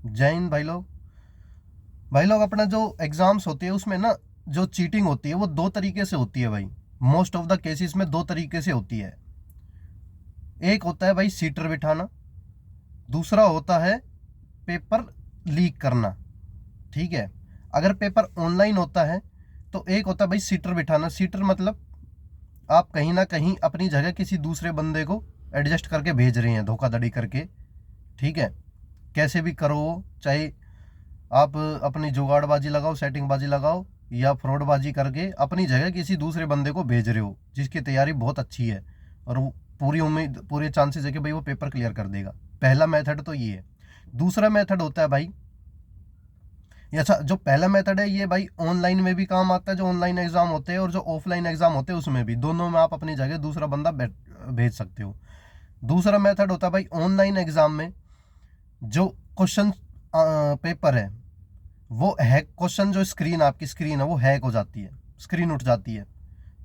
जय हिंद भाई लोग। भाई लोग, अपना जो एग्जाम्स होती है उसमें ना जो चीटिंग होती है वो दो तरीके से होती है भाई। मोस्ट ऑफ द केसेस में दो तरीके से होती है। एक होता है भाई सीटर बिठाना, दूसरा होता है पेपर लीक करना। ठीक है। अगर पेपर ऑनलाइन होता है तो एक होता है भाई सीटर बिठाना। सीटर मतलब आप कहीं ना कहीं अपनी जगह किसी दूसरे बंदे को एडजस्ट करके भेज रहे हैं, धोखाधड़ी करके। ठीक है। कैसे भी करो, चाहे आप अपनी जुगाड़बाजी लगाओ, सेटिंगबाजी लगाओ, या फ्रॉडबाजी करके अपनी जगह किसी दूसरे बंदे को भेज रहे हो जिसकी तैयारी बहुत अच्छी है और वो पूरी उम्मीद, पूरे चांसेस है कि भाई वो पेपर क्लियर कर देगा। पहला मेथड तो ये है। दूसरा मेथड होता है भाई, अच्छा, जो पहला मेथड है ये भाई ऑनलाइन में भी काम आता है, जो ऑनलाइन एग्जाम होते हैं और जो ऑफलाइन एग्जाम होते हैं उसमें भी, दोनों में आप अपनी जगह दूसरा बंदा भेज सकते हो। दूसरा मेथड होता है भाई ऑनलाइन एग्जाम में जो क्वेश्चन पेपर है वो हैक, क्वेश्चन जो स्क्रीन, आपकी स्क्रीन है वो हैक हो जाती है, स्क्रीन उठ जाती है।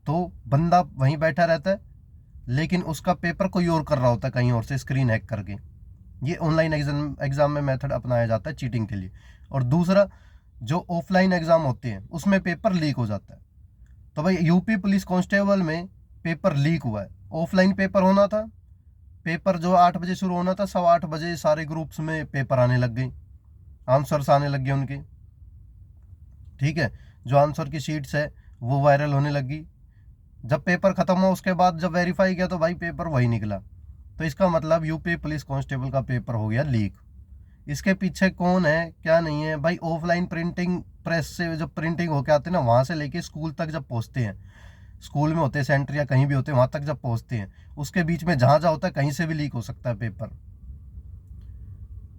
तो बंदा वहीं बैठा रहता है लेकिन उसका पेपर कोई और कर रहा होता है कहीं और से, स्क्रीन हैक करके। ये ऑनलाइन एग्जाम में मेथड अपनाया जाता है चीटिंग के लिए। और दूसरा, जो ऑफलाइन एग्जाम होते हैं उसमें पेपर लीक हो जाता है। तो भाई यूपी पुलिस कांस्टेबल में पेपर लीक हुआ है। ऑफलाइन पेपर होना था, पेपर जो 8 बजे शुरू होना था, 8:15 सारे ग्रुप्स में पेपर आने लग गए, आंसर्स आने लग गए उनके। ठीक है। जो आंसर की शीट्स है वो वायरल होने लगी। जब पेपर खत्म हुआ उसके बाद जब वेरीफाई किया तो भाई पेपर वही निकला। तो इसका मतलब यूपी पुलिस कांस्टेबल का पेपर हो गया लीक। इसके पीछे कौन है क्या नहीं है भाई, ऑफलाइन प्रिंटिंग प्रेस से जब प्रिंटिंग होके आते हैं ना, वहां से लेके स्कूल तक जब पहुंचते हैं, स्कूल में होते हैं सेंटर या कहीं भी होते हैं, वहां तक जब पहुंचते हैं, उसके बीच में जहां जहां होता है कहीं से भी लीक हो सकता है पेपर।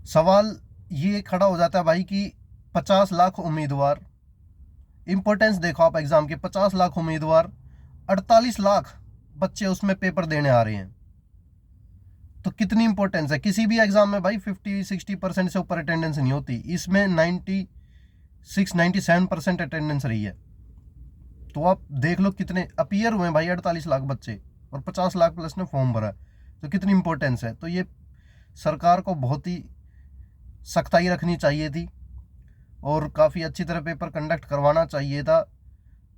सवाल ये खड़ा हो जाता है भाई कि 50 लाख उम्मीदवार, इंपॉर्टेंस देखो आप एग्जाम के, 50 लाख उम्मीदवार, 48 लाख बच्चे उसमें पेपर देने आ रहे हैं। तो कितनी इंपॉर्टेंस है किसी भी एग्जाम में भाई। 50-60% से ऊपर अटेंडेंस नहीं होती, इसमें 96-97% अटेंडेंस रही है। तो आप देख लो कितने अपीयर हुए भाई, 48 लाख बच्चे, और 50 लाख प्लस ने फॉर्म भरा। तो कितनी इंपॉर्टेंस है। तो ये सरकार को बहुत ही सख्ताई रखनी चाहिए थी और काफ़ी अच्छी तरह पेपर कंडक्ट करवाना चाहिए था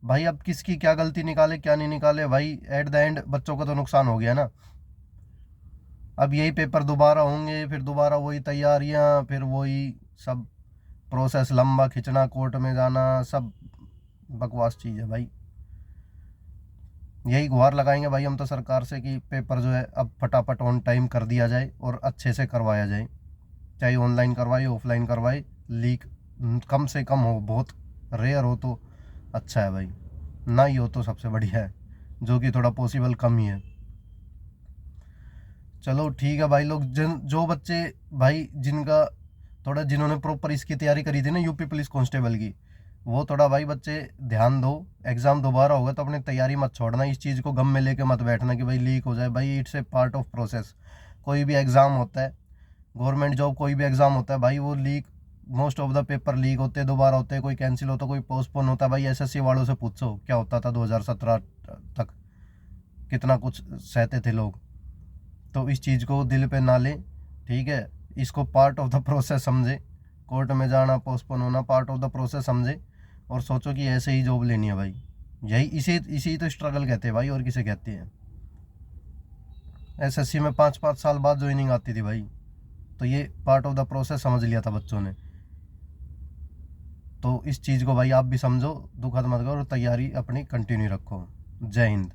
भाई। अब किसकी क्या गलती निकाले क्या नहीं निकाले भाई, एट द एंड बच्चों को तो नुकसान हो गया ना। अब यही पेपर दोबारा होंगे, फिर दोबारा वही तैयारियां, फिर वही सब प्रोसेस लंबा खिंचना, कोर्ट में जाना, सब बकवास चीज़ है भाई। यही गुहार लगाएंगे भाई हम तो सरकार से कि पेपर जो है अब फटाफट ऑन टाइम कर दिया जाए और अच्छे से करवाया जाए। चाहे ऑनलाइन करवाए ऑफलाइन करवाए, लीक कम से कम हो, बहुत रेयर हो तो अच्छा है भाई, ना ही हो तो सबसे बढ़िया है, जो कि थोड़ा पॉसिबल कम ही है। चलो ठीक है भाई लोग, जिन जो बच्चे भाई जिनका थोड़ा, जिन्होंने प्रॉपर इसकी तैयारी करी थी ना यूपी पुलिस कांस्टेबल की, वो थोड़ा भाई बच्चे ध्यान दो। एग्ज़ाम दोबारा होगा तो अपनी तैयारी मत छोड़ना, इस चीज़ को गम में लेके मत बैठना कि भाई लीक हो जाए। भाई it's a part of process. कोई भी एग्ज़ाम होता है, गवर्नमेंट जॉब कोई भी एग्ज़ाम होता है भाई, वो leak, most of the paper leak होते हैं, दोबारा होते हैं, कोई कैंसिल होता है, कोई पोस्टपोन होता है। भाई एसएससी वालों से पूछो क्या होता था 2017 तक, कितना कुछ सहते थे लोग। तो इस चीज़ को दिल पे ना लें। ठीक है। इसको पार्ट ऑफ द प्रोसेस समझे, कोर्ट में जाना, पोस्टपोन होना, पार्ट ऑफ द प्रोसेस समझे और सोचो कि ऐसे ही जॉब लेनी है भाई। यही इसी तो स्ट्रगल कहते हैं भाई, और किसे कहते हैं। एसएससी में 5-5 साल बाद ज्वाइनिंग आती थी भाई। तो ये पार्ट ऑफ द प्रोसेस समझ लिया था बच्चों ने। तो इस चीज़ को भाई आप भी समझो, दुखद मत करो और तैयारी अपनी कंटिन्यू रखो। जय हिंद।